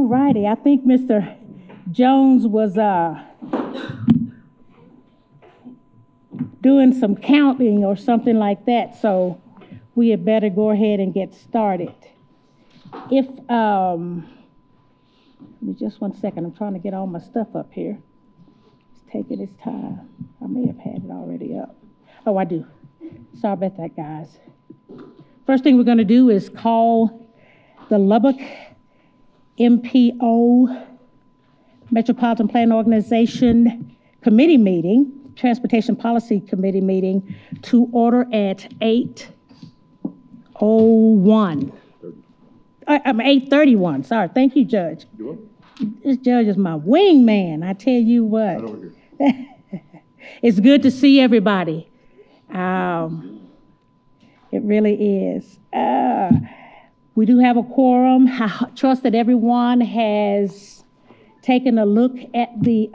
All righty, I think Mr. Jones was doing some counting or something like that, so we had better go ahead and get started. If, give me just 1 second, I'm trying to get all my stuff up here. It's taking its time. I may have had it already up. Oh, I do. Sorry about that, guys. First thing we're gonna do is call the Lubbock MPO Metropolitan Plan Organization Committee meeting, Transportation Policy Committee meeting, to order at 8:01. I'm 8:31. Sorry. Thank you, Judge. You welcome. This judge is my wingman. I tell you what. Right over here. It's good to see everybody. It really is. We do have a quorum. I trust that everyone has taken a look at the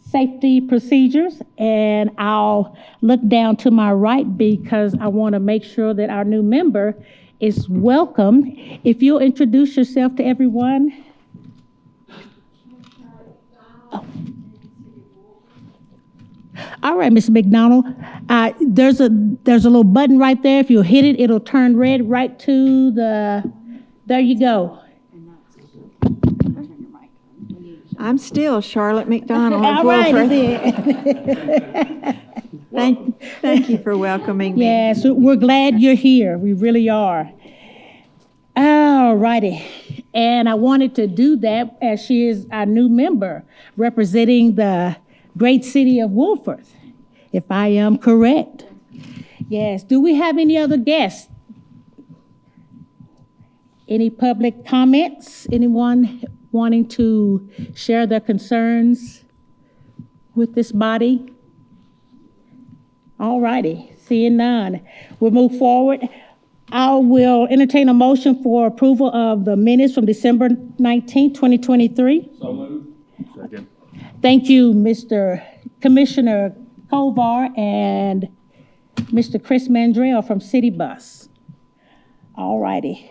safety procedures, and I'll look down to my right because I want to make sure that our new member is welcome. If you'll introduce yourself to everyone. Oh. All right, Ms. McDonald, there's a little button right there. If you hit it, it'll turn red right to the, there you go. I'm still Charlotte McDonald of All right, Wolford. Thank you for welcoming me. Yes, we're glad you're here. We really are. All righty. And I wanted to do that as she is our new member representing the great city of Wolford, if I am correct. Yes. Do we have any other guests? Any public comments? Anyone wanting to share their concerns with this body? All righty. Seeing none. We'll move forward. I will entertain a motion for approval of the minutes from December 19, 2023. So moved. Second. Thank you, Mr. Commissioner Kovar and Mr. Chris Mandrell from City Bus. All righty.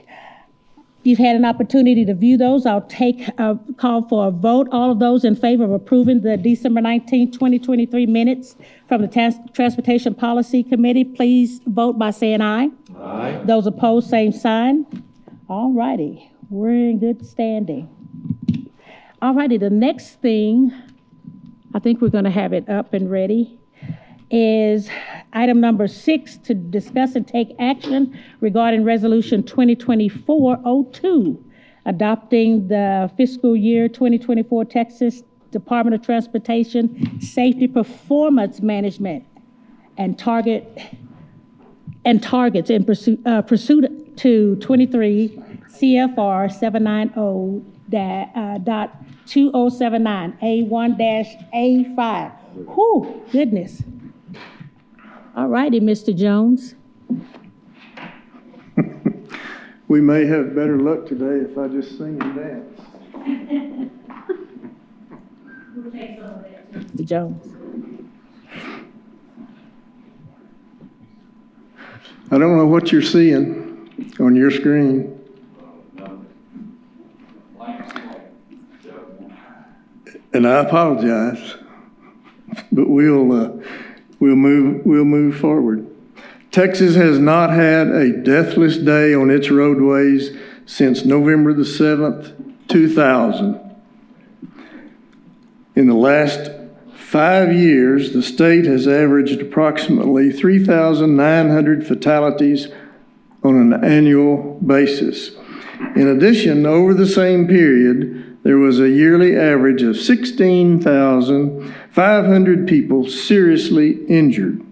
You've had an opportunity to view those. I'll take a call for a vote. All of those in favor of approving the December 19, 2023 minutes from the Transportation Policy Committee, please vote by saying aye. Aye. Those opposed, same sign. All righty. We're in good standing. All righty. The next thing, I think we're going to have it up and ready, is item number 6, to discuss and take action regarding Resolution 2024-02, adopting the fiscal year 2024 Texas Department of Transportation Safety Performance Management and targets in pursuit to 23 CFR 790.2079 A1-A5. Whew, goodness. All righty, Mr. Jones. We may have better luck today if I just sing and dance. We'll take some of that, Mr. Jones. I don't know what you're seeing on your screen. And I apologize, but we'll move forward. Texas has not had a deathless day on its roadways since November the 7th, 2000. In the last 5 years, the state has averaged approximately 3,900 fatalities on an annual basis. In addition, over the same period, there was a yearly average of 16,500 people seriously injured.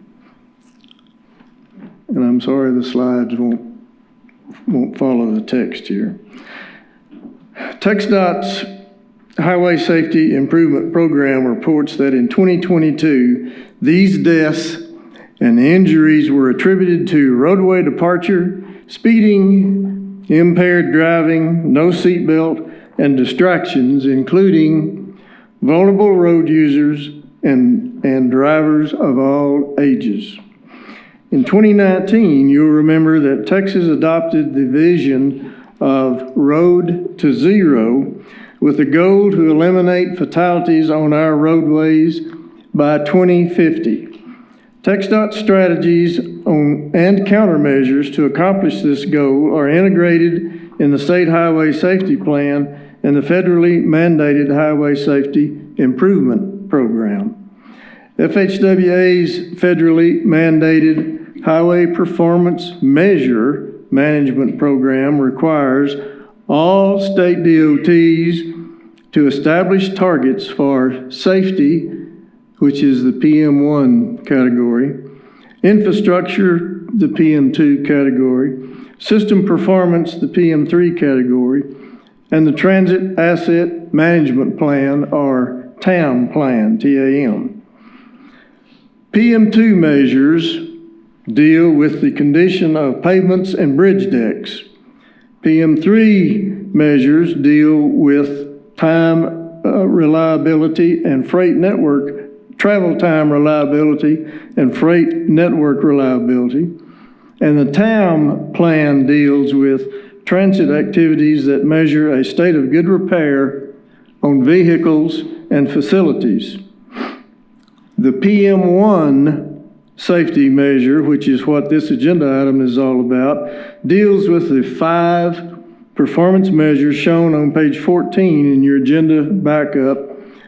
And I'm sorry the slides won't follow the text here. TxDOT's Highway Safety Improvement Program reports that in 2022, these deaths and injuries were attributed to roadway departure, speeding, impaired driving, no seatbelt, and distractions, including vulnerable road users and drivers of all ages. In 2019, you'll remember that Texas adopted the vision of Road to Zero with the goal to eliminate fatalities on our roadways by 2050. TxDOT strategies and countermeasures to accomplish this goal are integrated in the State Highway Safety Plan and the federally mandated Highway Safety Improvement Program. FHWA's federally mandated Highway Performance Measure Management Program requires all state DOTs to establish targets for safety, which is the PM1 category, infrastructure, the PM2 category, system performance, the PM3 category, and the Transit Asset Management Plan, or TAM plan, TAM. PM2 measures deal with the condition of pavements and bridge decks. PM3 measures deal with time reliability and freight network, travel time reliability and freight network reliability. And the TAM plan deals with transit activities that measure a state of good repair on vehicles and facilities. The PM1 safety measure, which is what this agenda item is all about, deals with the 5 performance measures shown on page 14 in your agenda backup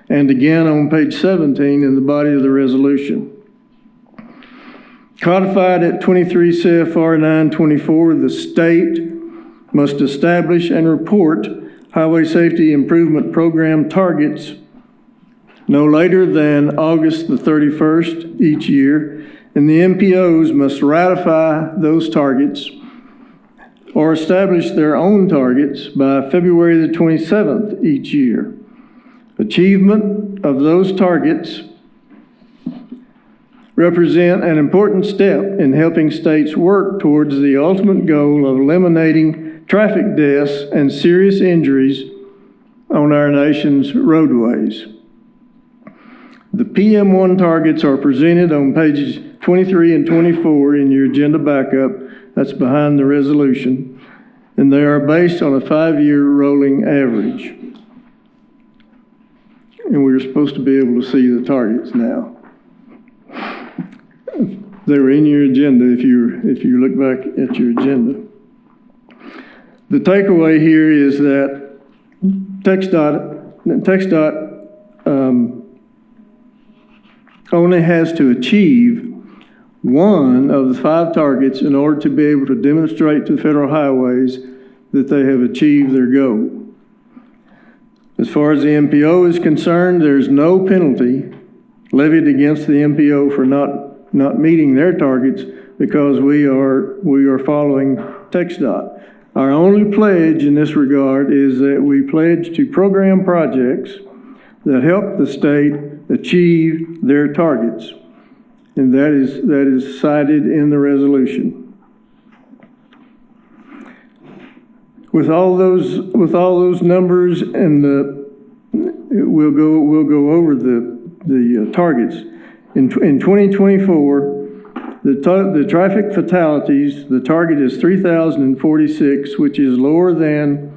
and again on page 17 in the body of the resolution. Codified at 23 CFR 924, the state must establish and report Highway Safety Improvement Program targets no later than August the 31st each year, and the MPOs must ratify those targets or establish their own targets by February the 27th each year. Achievement of those targets represent an important step in helping states work towards the ultimate goal of eliminating traffic deaths and serious injuries on our nation's roadways. The PM1 targets are presented on pages 23 and 24 in your agenda backup. That's behind the resolution. And they are based on a 5-year rolling average. And we're supposed to be able to see the targets now. They were in your agenda if you look back at your agenda. The takeaway here is that TxDOT only has to achieve one of the 5 targets in order to be able to demonstrate to federal highways that they have achieved their goal. As far as the MPO is concerned, there's no penalty levied against the MPO for not meeting their targets because we are following TxDOT. Our only pledge in this regard is that we pledge to program projects that help the state achieve their targets. And that is cited in the resolution. With all those numbers and we'll go over the targets. In 2024, the traffic fatalities, the target is 3,046, which is lower than,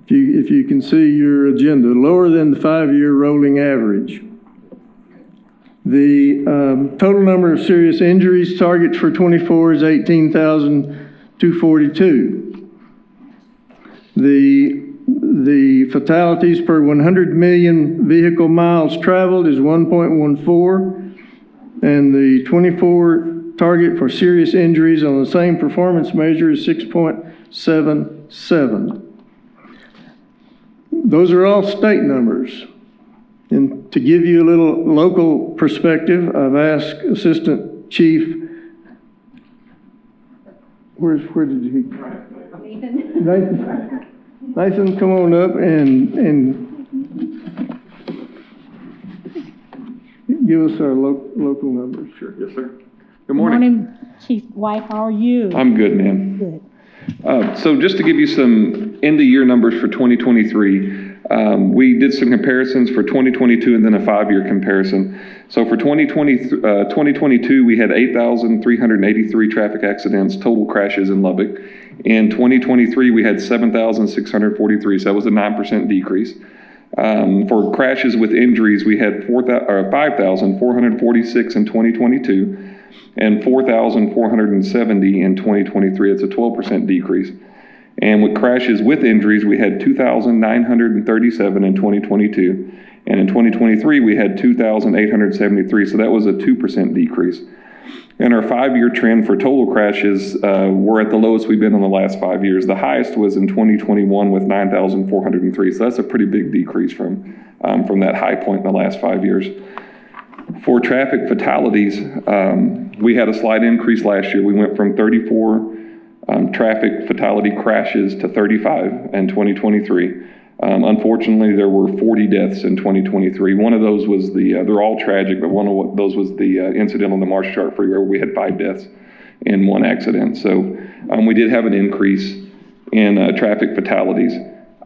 if you can see your agenda, lower than the 5-year rolling average. The total number of serious injuries target for 24 is 18,242. The fatalities per 100 million vehicle miles traveled is 1.14, and the 24 target for serious injuries on the same performance measure is 6.77. Those are all state numbers. And to give you a little local perspective, I've asked Assistant Chief, where did he? Nathan, come on up and give us our local numbers. Sure, yes, sir. Good morning. Chief White. How are you? I'm good, ma'am. Good. So just to give you some end-of-year numbers for 2023, We did some comparisons for 2022 and then a 5-year comparison. So for 2022, we had 8,383 traffic accidents, total crashes in Lubbock. In 2023, we had 7,643, so that was a 9% decrease. For crashes with injuries, we had 5,446 in 2022 and 4,470 in 2023. It's a 12% decrease. And with crashes with injuries, we had 2,937 in 2022. And in 2023, we had 2,873. So that was a 2% decrease. And our 5-year trend for total crashes, we're at the lowest we've been in the last 5 years. The highest was in 2021 with 9,403. So that's a pretty big decrease from that high point in the last 5 years. For traffic fatalities, we had a slight increase last year. We went from 34 traffic fatality crashes to 35 in 2023. Unfortunately, there were 40 deaths in 2023. One of those was they're all tragic, but one of those was the incident on the Marsh Chart Freeway where we had 5 deaths in one accident. So we did have an increase in traffic fatalities.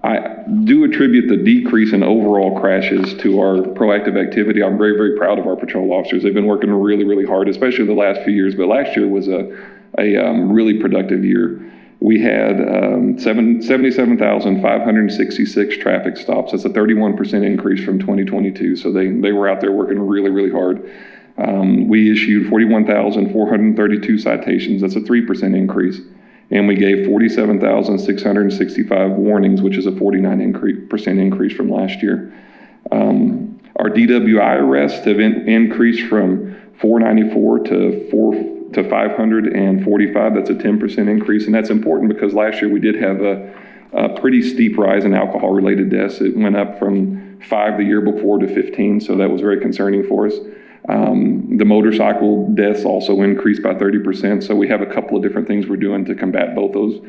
I do attribute the decrease in overall crashes to our proactive activity. I'm very, very proud of our patrol officers. They've been working really, really hard, especially the last few years, but last year was a really productive year. We had 77,566 traffic stops. That's a 31% increase from 2022. So they were out there working really, really hard. We issued 41,432 citations. That's a 3% increase. And we gave 47,665 warnings, which is a 49% increase from last year. Our DWI arrests have increased from 494 to 545. That's a 10% increase. And that's important because last year we did have a pretty steep rise in alcohol-related deaths. It went up from 5 the year before to 15, so that was very concerning for us. The motorcycle deaths also increased by 30%, so we have a couple of different things we're doing to combat both those.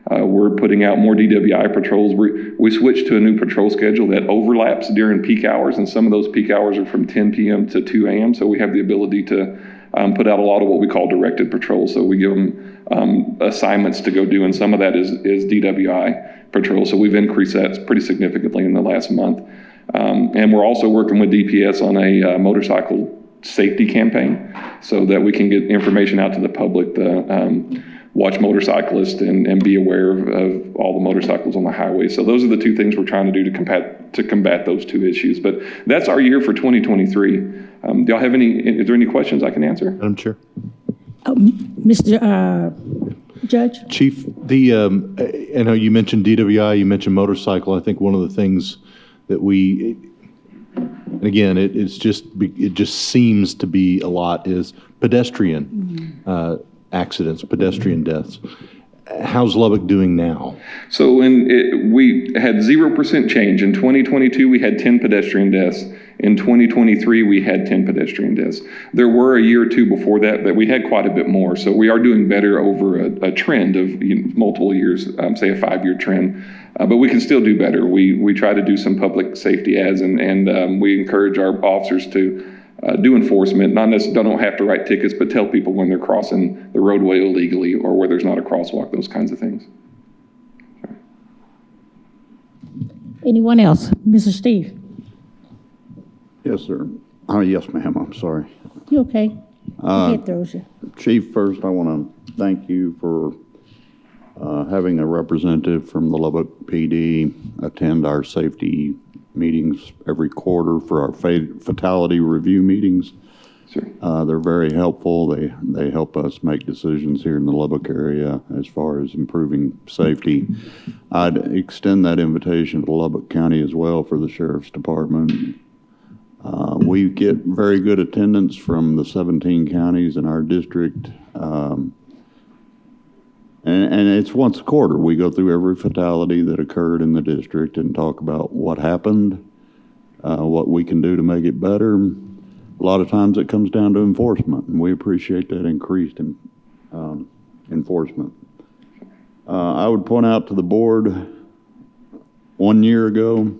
We're putting out more DWI patrols. We switched to a new patrol schedule that overlaps during peak hours, and some of those peak hours are from 10 p.m. to 2 a.m., so we have the ability to put out a lot of what we call directed patrols. So we give them assignments to go do, and some of that is DWI patrol. So we've increased that pretty significantly in the last month. And we're also working with DPS on a motorcycle safety campaign so that we can get information out to the public to watch motorcyclists and be aware of all the motorcycles on the highway. So those are the two things we're trying to do to combat those two issues. But that's our year for 2023. Do y'all have is there any questions I can answer? Madam Chair. Mr. Judge? Chief, I know you mentioned DWI, you mentioned motorcycle. I think one of the things that and again, it just seems to be a lot is pedestrian accidents, pedestrian deaths. How's Lubbock doing now? So we had 0% change. In 2022, we had 10 pedestrian deaths. In 2023, we had 10 pedestrian deaths. There were a year or two before that, but we had quite a bit more. So we are doing better over a trend of multiple years, say a 5-year trend. But we can still do better. We try to do some public safety ads, and we encourage our officers to do enforcement. Don't have to write tickets, but tell people when they're crossing the roadway illegally or where there's not a crosswalk, those kinds of things. Anyone else? Mr. Steve? Yes, sir. Yes, ma'am. I'm sorry. You okay? Go ahead, Dozier. Chief, first I want to thank you for having a representative from the Lubbock PD attend our safety meetings every quarter for our fatality review meetings. Sure. They're very helpful. They help us make decisions here in the Lubbock area as far as improving safety. I'd extend that invitation to Lubbock County as well for the Sheriff's Department. We get very good attendance from the 17 counties in our district. And it's once a quarter. We go through every fatality that occurred in the district and talk about what happened, what we can do to make it better. A lot of times it comes down to enforcement, and we appreciate that increased enforcement. I would point out to the board, 1 year ago,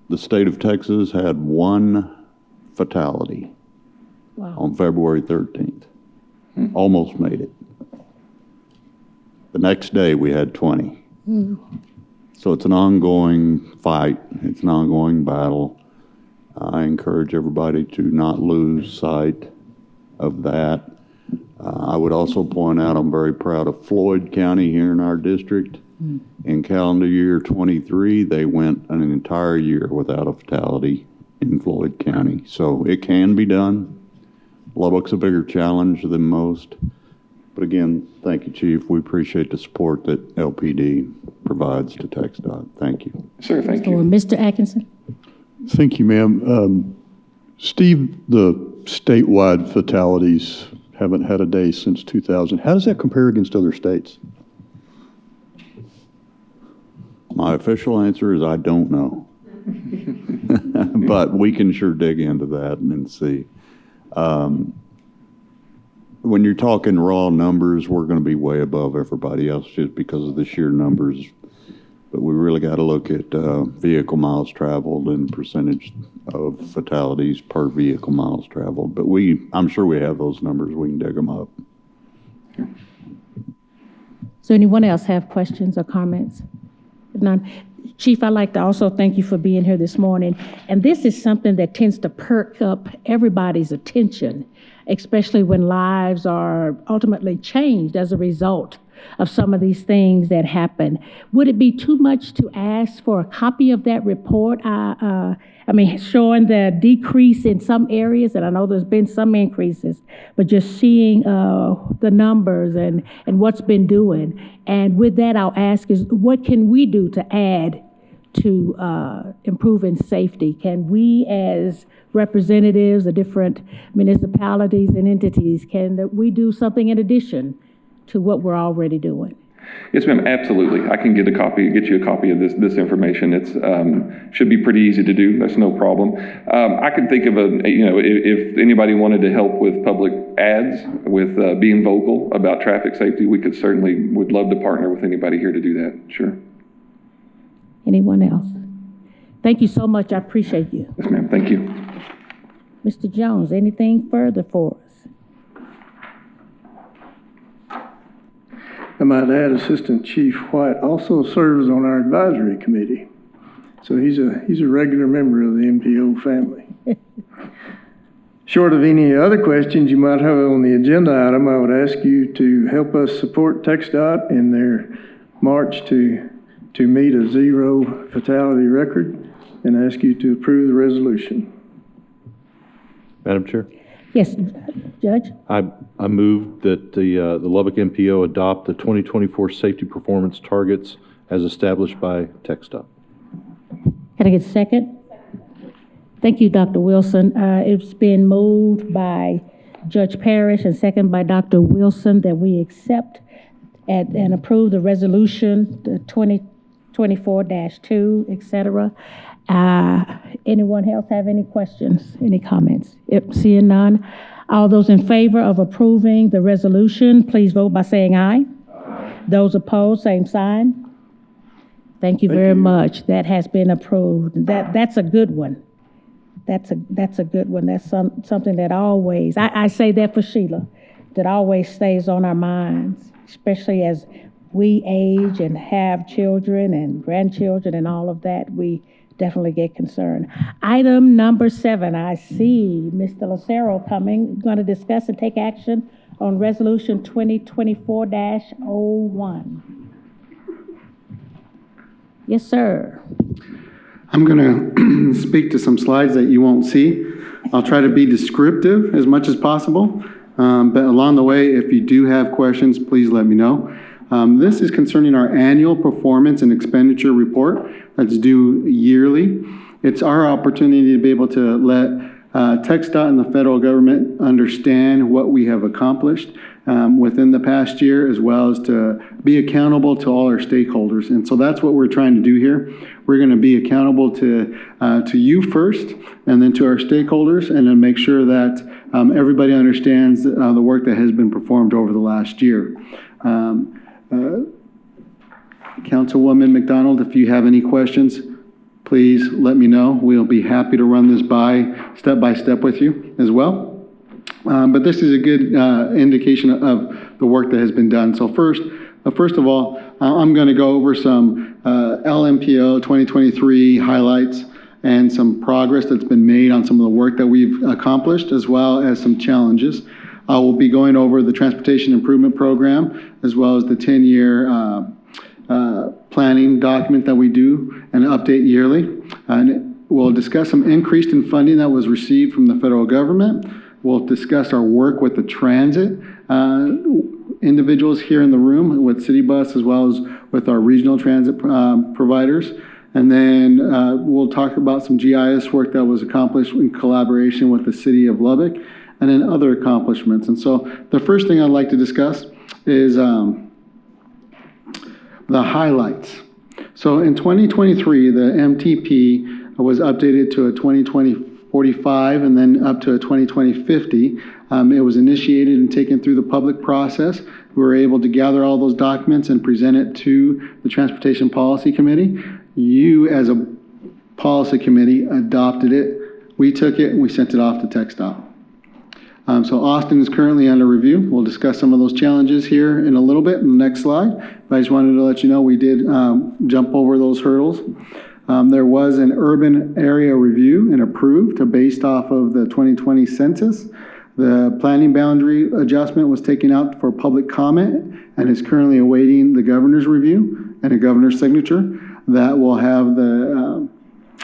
the state of Texas had 1 fatality on February 13th. Almost made it. The next day we had 20. So it's an ongoing fight. It's an ongoing battle. I encourage everybody to not lose sight of that. I would also point out, I'm very proud of Floyd County here in our district. In calendar year 23, they went an entire year without a fatality in Floyd County. So it can be done. Lubbock's a bigger challenge than most. But again, thank you, Chief. We appreciate the support that LPD provides to TxDOT. Thank you. Sir, thank Or you. Mr. Atkinson? Thank you, ma'am. Steve, the statewide fatalities haven't had a day since 2000. How does that compare against other states? My official answer is I don't know. But we can sure dig into that and see. When you're talking raw numbers, we're going to be way above everybody else just because of the sheer numbers. But we really got to look at vehicle miles traveled and percentage of fatalities per vehicle miles traveled. But I'm sure we have those numbers. We can dig them up. So anyone else have questions or comments? If not, Chief, I'd like to also thank you for being here this morning. And this is something that tends to perk up everybody's attention, especially when lives are ultimately changed as a result of some of these things that happen. Would it be too much to ask for a copy of that report? I mean, showing the decrease in some areas, and I know there's been some increases, but just seeing the numbers and what's been doing. And with that, I'll ask is, what can we do to add to improving safety? Can we, as representatives of different municipalities and entities, can we do something in addition to what we're already doing? Yes, ma'am, absolutely. I can get you a copy of this information. It's should be pretty easy to do. That's no problem. I can think of if anybody wanted to help with public ads, with being vocal about traffic safety, would love to partner with anybody here to do that. Sure. Anyone else? Thank you so much. I appreciate you. Yes, ma'am. Thank you. Mr. Jones, anything further for us? I might add, Assistant Chief White also serves on our advisory committee. So he's a regular member of the MPO family. Short of any other questions you might have on the agenda item, I would ask you to help us support TxDOT in their march to meet a zero fatality record, and ask you to approve the resolution. Madam Chair? Yes, Judge? I move that the Lubbock MPO adopt the 2024 safety performance targets as established by TxDOT. Can I get a second? Thank you, Dr. Wilson. It's been moved by Judge Parrish and second by Dr. Wilson that we accept and approve the resolution, the 2024-2, et cetera. Anyone else have any questions, any comments? Seeing none, all those in favor of approving the resolution, please vote by saying aye. Aye. Those opposed, same sign. Thank you very much. That has been approved. That's a good one. That's a good one. That's something that always, I say that for Sheila, that always stays on our minds, especially as we age and have children and grandchildren and all of that. We definitely get concerned. Item number 7, I see Mr. Lucero coming, going to discuss and take action on Resolution 2024-01. Yes, sir. I'm going to speak to some slides that you won't see. I'll try to be descriptive as much as possible, but along the way, if you do have questions, please let me know. This is concerning our annual performance and expenditure report that's due yearly. It's our opportunity to be able to let TxDOT and the federal government understand what we have accomplished within the past year, as well as to be accountable to all our stakeholders. And so that's what we're trying to do here. We're going to be accountable to you first, and then to our stakeholders, and then make sure that everybody understands the work that has been performed over the last year. Councilwoman McDonald, if you have any questions, please let me know. We'll be happy to run this step by step with you as well. But this is a good indication of the work that has been done. So first, First of all, I'm going to go over some LMPO 2023 highlights and some progress that's been made on some of the work that we've accomplished, as well as some challenges. I will be going over the Transportation Improvement Program, as well as the 10-year planning document that we do and update yearly. And we'll discuss some increase in funding that was received from the federal government. We'll discuss our work with the transit individuals here in the room, with City Bus, as well as with our regional transit providers. And then we'll talk about some GIS work that was accomplished in collaboration with the City of Lubbock, and then other accomplishments. And so the first thing I'd like to discuss is the highlights. So in 2023, the MTP was updated to a 2020-45 and then up to a 2020-50. It was initiated and taken through the public process. We were able to gather all those documents and present it to the Transportation Policy Committee. You, as a policy committee, adopted it. We took it and we sent it off to TxDOT. So Austin is currently under review. We'll discuss some of those challenges here in a little bit in the next slide. But I just wanted to let you know we did jump over those hurdles. There was an urban area review and approved based off of the 2020 census. The planning boundary adjustment was taken out for public comment and is currently awaiting the governor's review and a governor's signature. That will have the,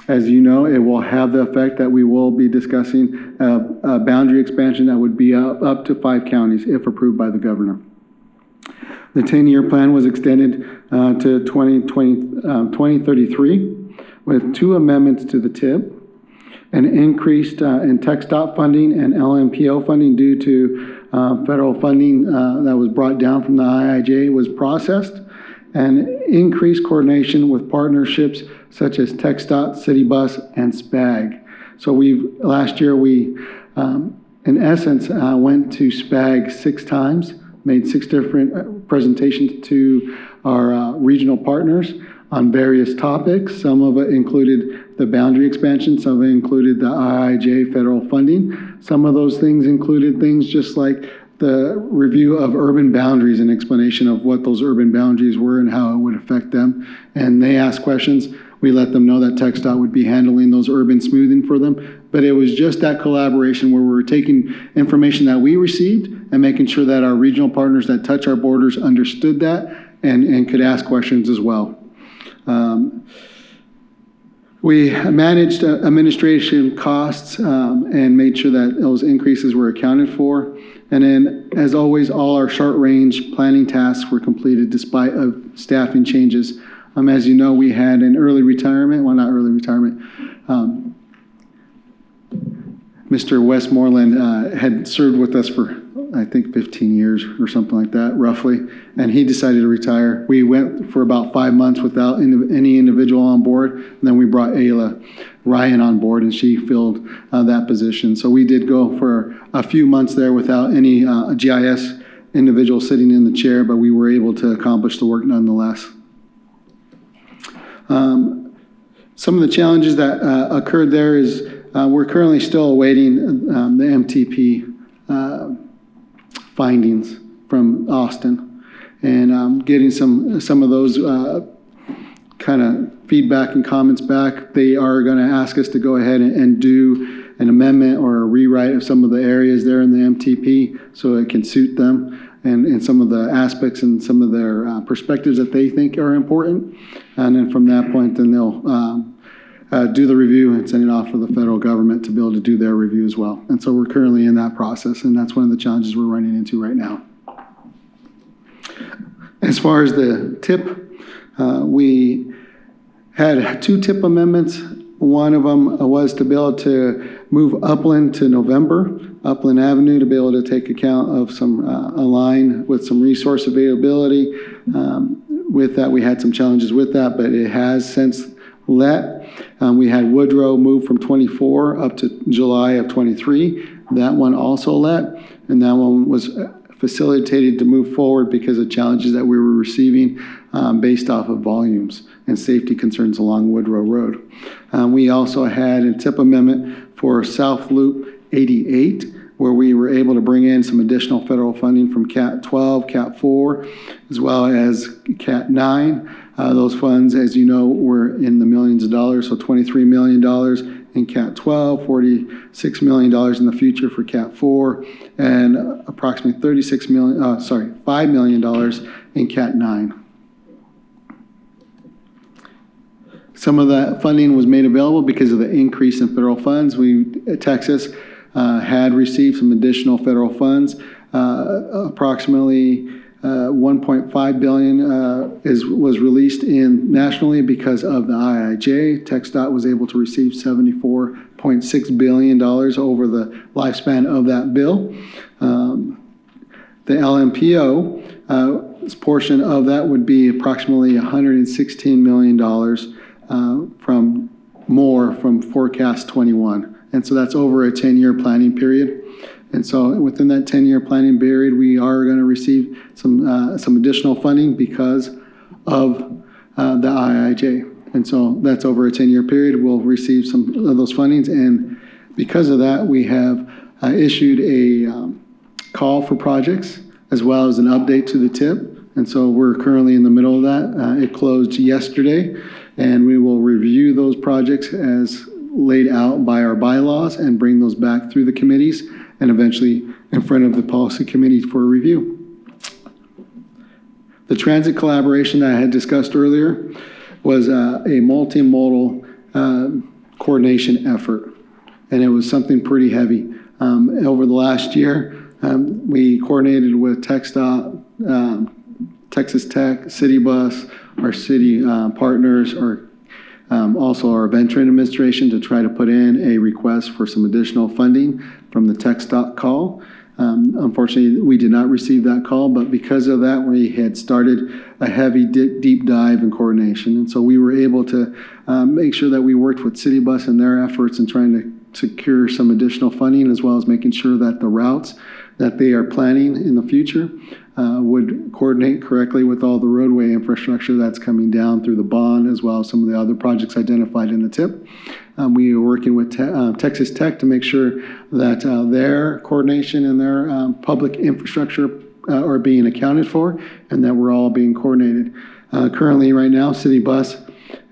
as you know, it will have the effect that we will be discussing a boundary expansion that would be up to 5 counties if approved by the governor. The 10-year plan was extended to 2033 with 2 amendments to the TIP. An increased in TxDOT funding and LMPO funding due to federal funding that was brought down from the IIJ was processed, and increased coordination with partnerships such as TxDOT, City Bus, and SPAG. So last year we, in essence, went to SPAG 6 times, made 6 different presentations to our regional partners on various topics. Some of it included the boundary expansion, some of it included the IIJ federal funding. Some of those things included things just like the review of urban boundaries and explanation of what those urban boundaries were and how it would affect them. And they asked questions. We let them know that TxDOT would be handling those urban smoothing for them. But it was just that collaboration where we were taking information that we received and making sure that our regional partners that touch our borders understood that and could ask questions as well. We managed administration costs and made sure that those increases were accounted for. And then, as always, all our short-range planning tasks were completed despite of staffing changes. As you know, we had an early retirement, well, not early retirement. Mr. Westmoreland had served with us for, I think, 15 years or something like that, roughly, and he decided to retire. We went for about 5 months without any individual on board, and then we brought Ayla Ryan on board, and she filled that position. So we did go for a few months there without any GIS individual sitting in the chair, but we were able to accomplish the work nonetheless. Some of the challenges that occurred there is we're currently still awaiting the MTP findings from Austin, and getting some of those kind of feedback and comments back. They are going to ask us to go ahead and do an amendment or a rewrite of some of the areas there in the MTP so it can suit them and some of the aspects and some of their perspectives that they think are important. And then from that point, then they'll do the review and send it off to the federal government to be able to do their review as well. And so we're currently in that process, and that's one of the challenges we're running into right now. As far as the TIP, we had 2 TIP amendments. One of them was to be able to move Upland to November, Upland Avenue, to be able to take account of some align with some resource availability. With that, we had some challenges with that, but it has since let. We had Woodrow move from 24 up to July of 23. That one also let, and that one was facilitated to move forward because of challenges that we were receiving based off of volumes and safety concerns along Woodrow Road. We also had a TIP amendment for South Loop 88, where we were able to bring in some additional federal funding from CAT 12, CAT 4, as well as CAT 9. Those funds, as you know, were in the millions of dollars, so $23 million in CAT 12, $46 million in the future for CAT 4, and approximately $5 million in CAT 9. Some of that funding was made available because of the increase in federal funds. Texas had received some additional federal funds. Approximately $1.5 billion was released nationally because of the IIJ. TxDOT was able to receive $74.6 billion over the lifespan of that bill. The LMPO portion of that would be approximately $116 million from Forecast 21. And so that's over a 10-year planning period. And so within that 10-year planning period, we are going to receive some additional funding because of the IIJ. And so that's over a 10-year period. We'll receive some of those fundings. And because of that, we have issued a call for projects as well as an update to the TIP. And so we're currently in the middle of that. It closed yesterday, and we will review those projects as laid out by our bylaws and bring those back through the committees and eventually in front of the policy committee for review. The transit collaboration that I had discussed earlier was a multimodal coordination effort, and it was something pretty heavy. Over the last year, we coordinated with TxDOT, Texas Tech, City Bus, our city partners, also our Veteran Administration to try to put in a request for some additional funding from the TxDOT call. Unfortunately, we did not receive that call, but because of that, we had started a heavy deep dive in coordination. And so we were able to make sure that we worked with City Bus and their efforts in trying to secure some additional funding, as well as making sure that the routes that they are planning in the future would coordinate correctly with all the roadway infrastructure that's coming down through the bond, as well as some of the other projects identified in the TIP. We are working with Texas Tech to make sure that their coordination and their public infrastructure are being accounted for, and that we're all being coordinated. Currently, right now, City Bus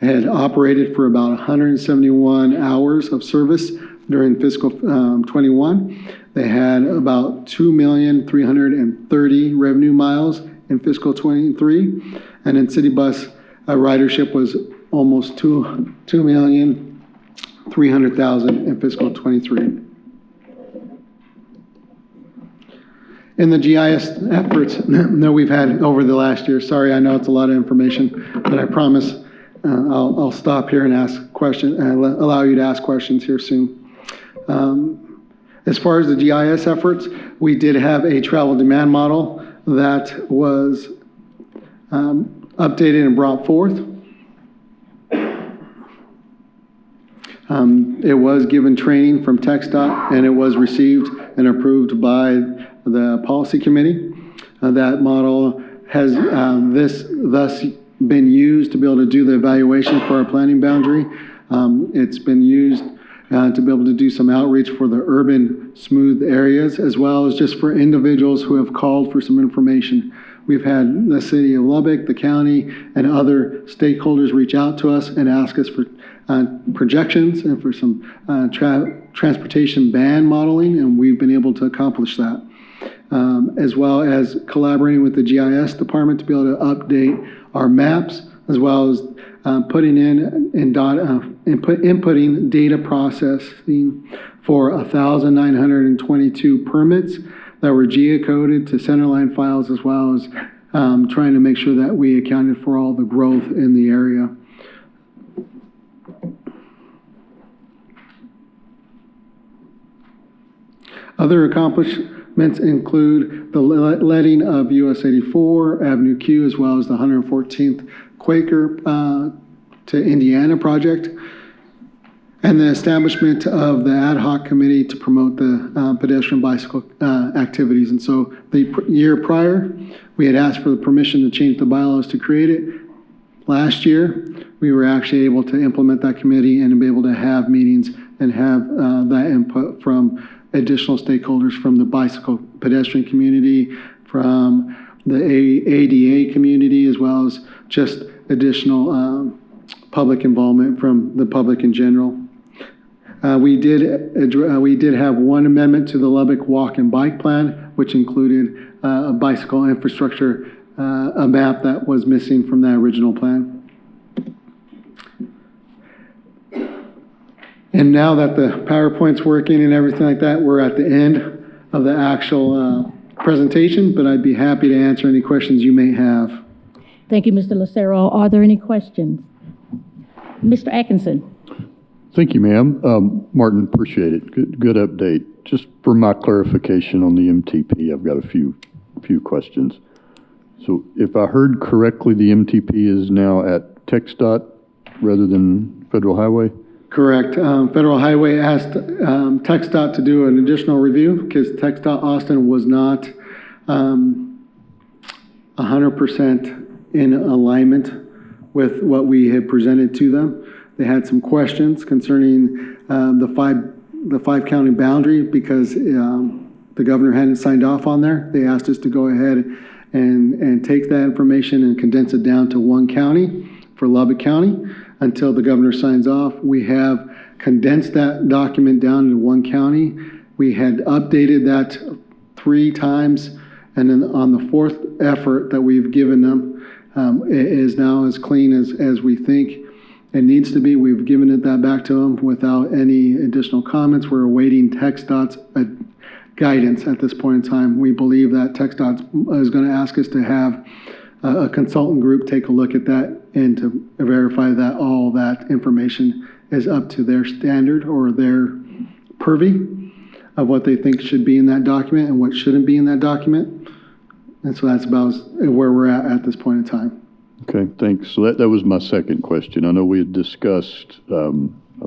had operated for about 171 hours of service during fiscal 21. They had about 2,330,000 revenue miles in fiscal 23. And in City Bus, ridership was almost 2,300,000 in fiscal 23. In the GIS efforts that we've had over the last year, sorry, I know it's a lot of information, but I promise I'll stop here and ask questions, allow you to ask questions here soon. As far as the GIS efforts, we did have a travel demand model that was updated and brought forth. It was given training from TxDOT, and it was received and approved by the policy committee. That model has thus been used to be able to do the evaluation for our planning boundary. It's been used to be able to do some outreach for the urban smooth areas, as well as just for individuals who have called for some information. We've had the city of Lubbock, the county, and other stakeholders reach out to us and ask us for projections and for some transportation ban modeling, and we've been able to accomplish that. As well as collaborating with the GIS department to be able to update our maps, as well as putting in and inputting data processing for 1,922 permits that were geocoded to centerline files, as well as trying to make sure that we accounted for all the growth in the area. Other accomplishments include the letting of US 84, Avenue Q, as well as the 114th Quaker to Indiana project, and the establishment of the ad hoc committee to promote the pedestrian bicycle activities. And so the year prior, we had asked for the permission to change the bylaws to create it. Last year, we were actually able to implement that committee and be able to have meetings and have that input from additional stakeholders from the bicycle pedestrian community, from the ADA community, as well as just additional public involvement from the public in general. We did have one amendment to the Lubbock Walk and Bike Plan, which included a bicycle infrastructure, a map that was missing from that original plan. And now that the PowerPoint's working and everything like that, we're at the end of the actual presentation, but I'd be happy to answer any questions you may have. Thank you, Mr. Lucero. Are there any questions? Mr. Atkinson? Thank you, ma'am. Martin, appreciate it. Good update. Just for my clarification on the MTP, I've got a few questions. So if I heard correctly, the MTP is now at TxDOT rather than Federal Highway? Correct. Federal Highway asked TxDOT to do an additional review because TxDOT Austin was not 100% in alignment with what we had presented to them. They had some questions concerning the five county boundary because the governor hadn't signed off on there. They asked us to go ahead and take that information and condense it down to one county for Lubbock County until the governor signs off. We have condensed that document down to one county. We had updated that 3 times, and then on the 4th effort that we've given them, it is now as clean as we think it needs to be. We've given it that back to them without any additional comments. We're awaiting TxDOT's guidance at this point in time. We believe that TxDOT is going to ask us to have a consultant group take a look at that and to verify that all that information is up to their standard or their purview of what they think should be in that document and what shouldn't be in that document. And so that's about where we're at this point in time. Okay, thanks. So that was my second question. I know we had discussed, I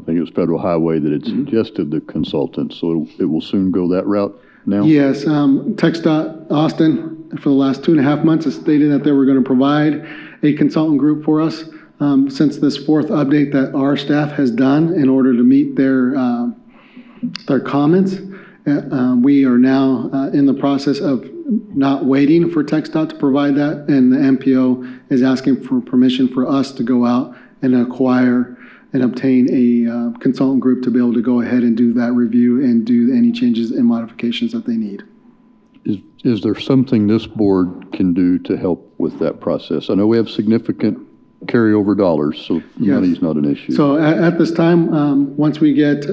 think it was Federal Highway that had suggested the consultant, so it will soon go that route now? Yes, TxDOT Austin for the last 2.5 months has stated that they were going to provide a consultant group for us. Since this 4th update that our staff has done in order to meet their comments, we are now in the process of not waiting for TxDOT to provide that, and the MPO is asking for permission for us to go out and acquire and obtain a consultant group to be able to go ahead and do that review and do any changes and modifications that they need. Is there something this board can do to help with that process? I know we have significant carryover dollars, so money's not an issue. So at this time, once we get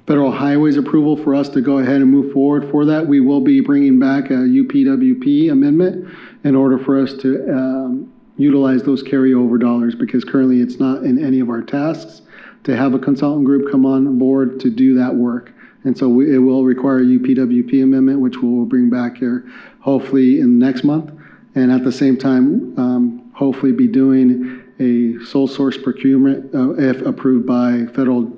Federal Highways approval for us to go ahead and move forward for that, we will be bringing back a UPWP amendment in order for us to utilize those carryover dollars, because currently it's not in any of our tasks to have a consultant group come on board to do that work. And so it will require a UPWP amendment, which we'll bring back here hopefully in next month. And at the same time, hopefully be doing a sole source procurement if approved by Federal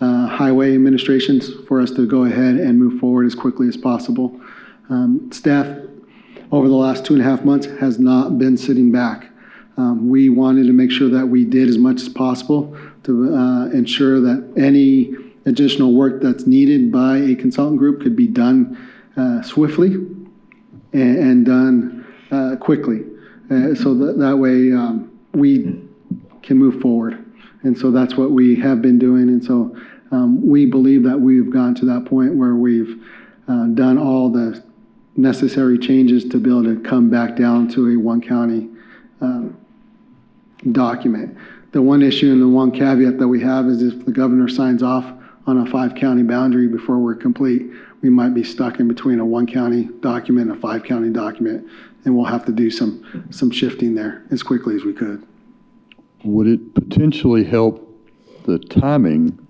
Highway Administrations for us to go ahead and move forward as quickly as possible. Staff over the last 2.5 months has not been sitting back. We wanted to make sure that we did as much as possible to ensure that any additional work that's needed by a consultant group could be done swiftly and done quickly. So that way we can move forward. And so that's what we have been doing. And so we believe that we've gone to that point where we've done all the necessary changes to be able to come back down to a one county document. The one issue and the one caveat that we have is if the governor signs off on a 5 county boundary before we're complete, we might be stuck in between a 1 county document and a 5 county document, and we'll have to do some shifting there as quickly as we could. Would it potentially help the timing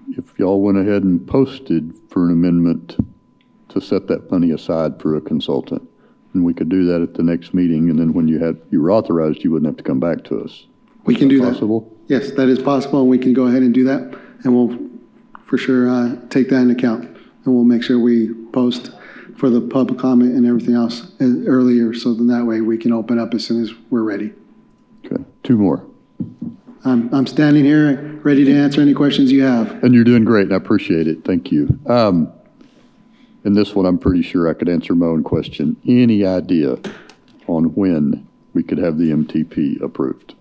if y'all went ahead and posted for an amendment to set that money aside for a consultant? And we could do that at the next meeting, and then when you were authorized, you wouldn't have to come back to us. We can do that. Possible? Yes, that is possible, and we can go ahead and do that, and we'll for sure take that into account, and we'll make sure we post for the public comment and everything else earlier, so then that way we can open up as soon as we're ready. Okay, 2 more. I'm standing here ready to answer any questions you have. And you're doing great, and I appreciate it. Thank you. And this one, I'm pretty sure I could answer my own question. Any idea on when we could have the MTP approved?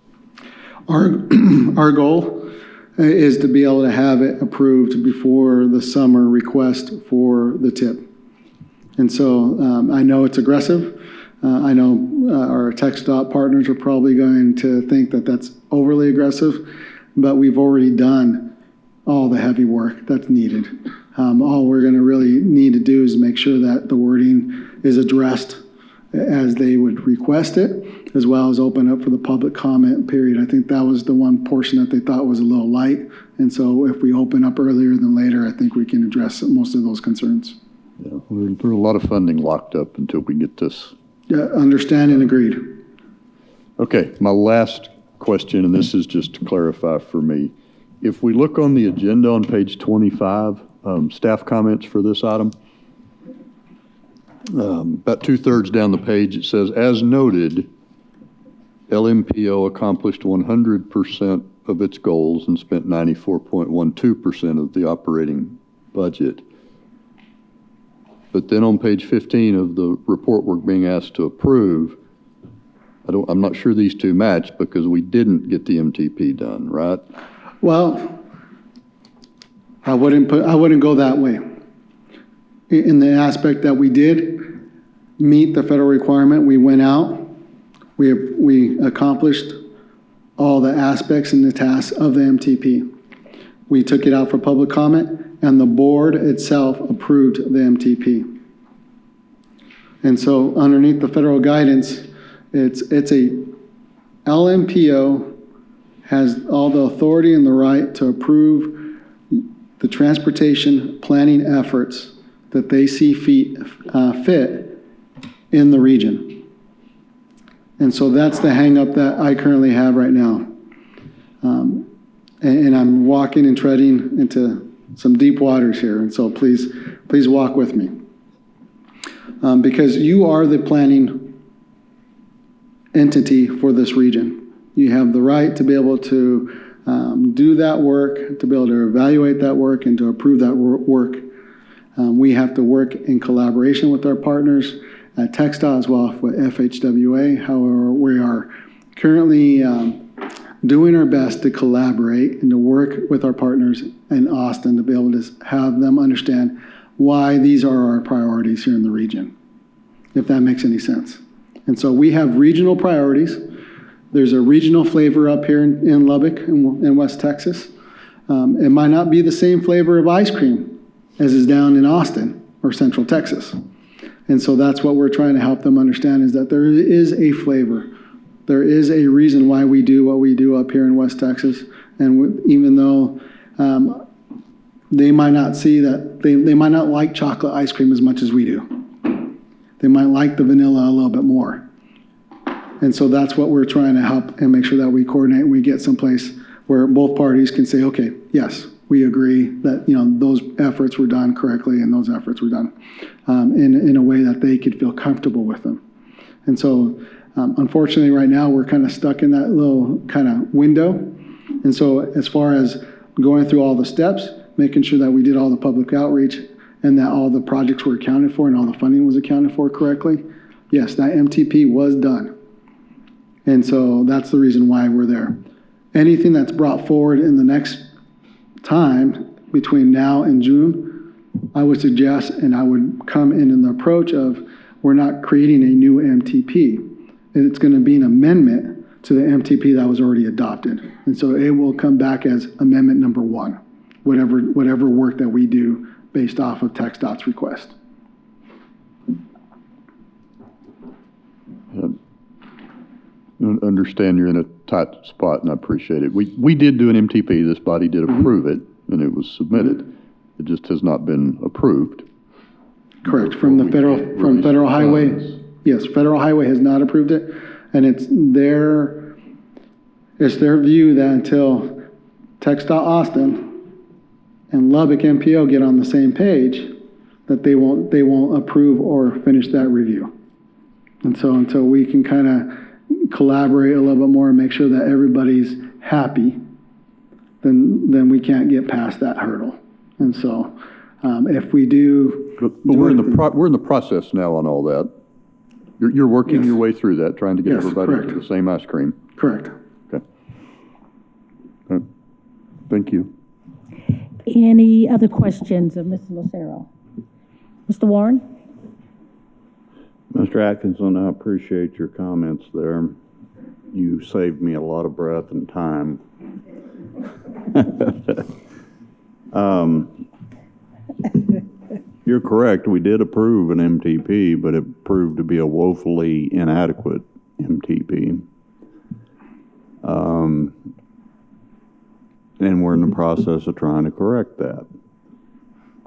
Our goal is to be able to have it approved before the summer request for the tip. And so I know it's aggressive. I know our TxDOT partners are probably going to think that that's overly aggressive, but we've already done all the heavy work that's needed. All we're going to really need to do is make sure that the wording is addressed as they would request it, as well as open up for the public comment period. I think that was the one portion that they thought was a little light. And so if we open up earlier than later, I think we can address most of those concerns. Yeah, there's a lot of funding locked up until we get this. Yeah, understand and agreed. Okay, my last question, and this is just to clarify for me. If we look on the agenda on page 25, staff comments for this item, about 2/3 down the page, it says, as noted, LMPO accomplished 100% of its goals and spent 94.12% of the operating budget. But then on page 15 of the report we're being asked to approve, I'm not sure these two match because we didn't get the MTP done, right? Well, I wouldn't go that way. In the aspect that we did meet the federal requirement, we went out, we accomplished all the aspects and the tasks of the MTP. We took it out for public comment, and the board itself approved the MTP. And so underneath the federal guidance, it's a LMPO has all the authority and the right to approve the transportation planning efforts that they see fit in the region. And so that's the hangup that I currently have right now. And I'm walking and treading into some deep waters here, and so please walk with me. Because you are the planning entity for this region. You have the right to be able to do that work, to be able to evaluate that work, and to approve that work. We have to work in collaboration with our partners at TxDOT as well with FHWA. However, we are currently doing our best to collaborate and to work with our partners in Austin to be able to have them understand why these are our priorities here in the region, if that makes any sense. And so we have regional priorities. There's a regional flavor up here in Lubbock in West Texas. It might not be the same flavor of ice cream as is down in Austin or Central Texas. And so that's what we're trying to help them understand, is that there is a flavor. There is a reason why we do what we do up here in West Texas. And even though they might not see that, they might not like chocolate ice cream as much as we do. They might like the vanilla a little bit more. And so that's what we're trying to help and make sure that we coordinate and we get someplace where both parties can say, okay, yes, we agree that, those efforts were done correctly and those efforts were done in a way that they could feel comfortable with them. And so unfortunately right now we're kind of stuck in that little kind of window. And so as far as going through all the steps, making sure that we did all the public outreach and that all the projects were accounted for and all the funding was accounted for correctly, yes, that MTP was done. And so that's the reason why we're there. Anything that's brought forward in the next time between now and June, I would suggest, and I would come in the approach of, we're not creating a new MTP. It's going to be an amendment to the MTP that was already adopted. And so it will come back as amendment number 1, whatever work that we do based off of TxDOT's request. Understand you're in a tight spot, and I appreciate it. We did do an MTP. This body did approve it, and it was submitted. It just has not been approved. Correct. From Federal Highway. Yes, Federal Highway has not approved it, and it's their view that until TxDOT Austin and Lubbock MPO get on the same page, that they won't approve or finish that review. And so until we can kind of collaborate a little bit more and make sure that everybody's happy, then we can't get past that hurdle. And so if we do But we're in the process now on all that. You're working Yes. your way through that, trying to get Yes, everybody correct. to the same ice cream. Correct. Okay. Thank you. Any other questions of Mr. Lucero? Mr. Warren? Mr. Atkinson, I appreciate your comments there. You saved me a lot of breath and time. You're correct, we did approve an MTP, but it proved to be a woefully inadequate MTP. And we're in the process of trying to correct that.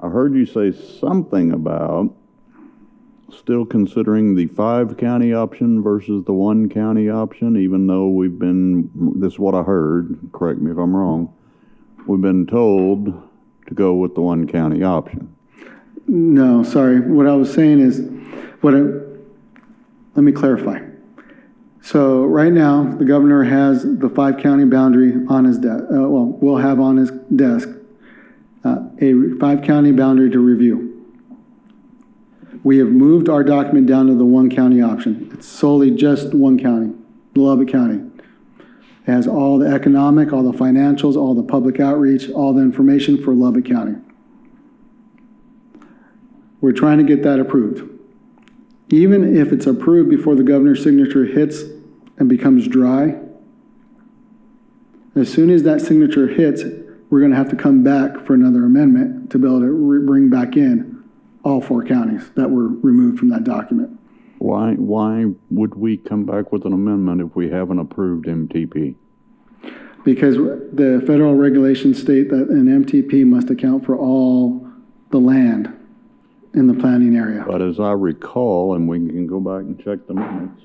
I heard you say something about still considering the 5-county option versus the 1-county option, even though this is what I heard, correct me if I'm wrong, we've been told to go with the 1-county option. No, sorry. What I was saying is, let me clarify. So right now, the governor has the 5-county boundary on his desk, will have on his desk a 5-county boundary to review. We have moved our document down to the 1-county option. It's solely just 1 county, Lubbock County. It has all the economic, all the financials, all the public outreach, all the information for Lubbock County. We're trying to get that approved. Even if it's approved before the governor's signature hits and becomes dry, as soon as that signature hits, we're going to have to come back for another amendment to be able to bring back in all 4 counties that were removed from that document. Why would we come back with an amendment if we haven't approved MTP? Because the federal regulations state that an MTP must account for all the land in the planning area. But as I recall, and we can go back and check the minutes,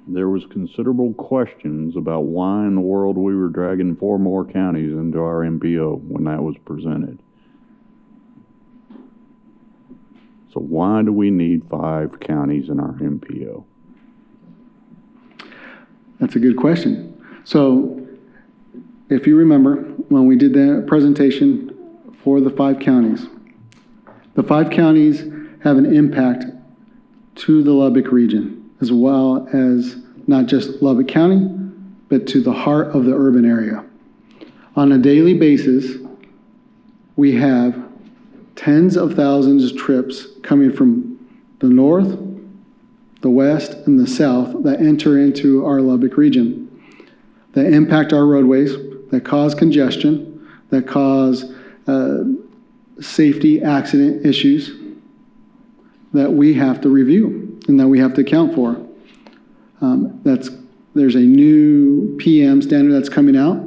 there was considerable questions about why in the world we were dragging 4 more counties into our MPO when that was presented. So why do we need 5 counties in our MPO? That's a good question. So if you remember, when we did the presentation for the 5 counties, the 5 counties have an impact to the Lubbock region, as well as not just Lubbock County, but to the heart of the urban area. On a daily basis, we have tens of thousands of trips coming from the north, the west, and the south that enter into our Lubbock region, that impact our roadways, that cause congestion, that cause safety accident issues that we have to review and that we have to account for. There's a new PM standard that's coming out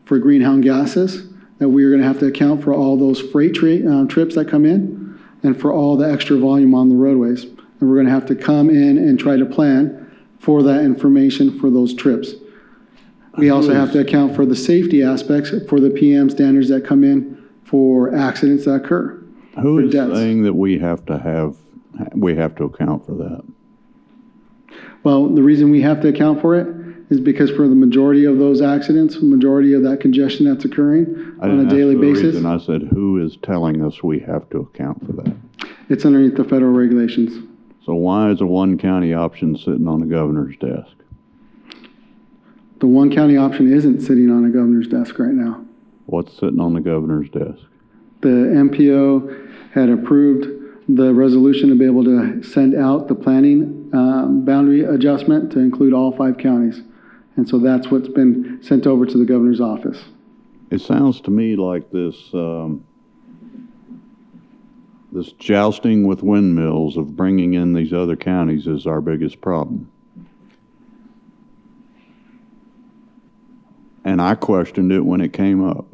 for greenhouse gases that we are going to have to account for all those freight trips that come in and for all the extra volume on the roadways. And we're going to have to come in and try to plan for that information for those trips. We also have to account for the safety aspects for the PM standards that come in for accidents that occur. Who for is deaths. saying that we have to account for that? Well, the reason we have to account for it is because for the majority of those accidents, majority of that congestion that's occurring on a daily basis, I said, who is telling us we have to account for that? it's underneath the federal regulations. So why is a 1-county option sitting on the governor's desk? The 1-county option isn't sitting on a governor's desk right now. What's sitting on the governor's desk? The MPO had approved the resolution to be able to send out the planning boundary adjustment to include all 5 counties. And so that's what's been sent over to the governor's office. It sounds to me like this jousting with windmills of bringing in these other counties is our biggest problem. And I questioned it when it came up.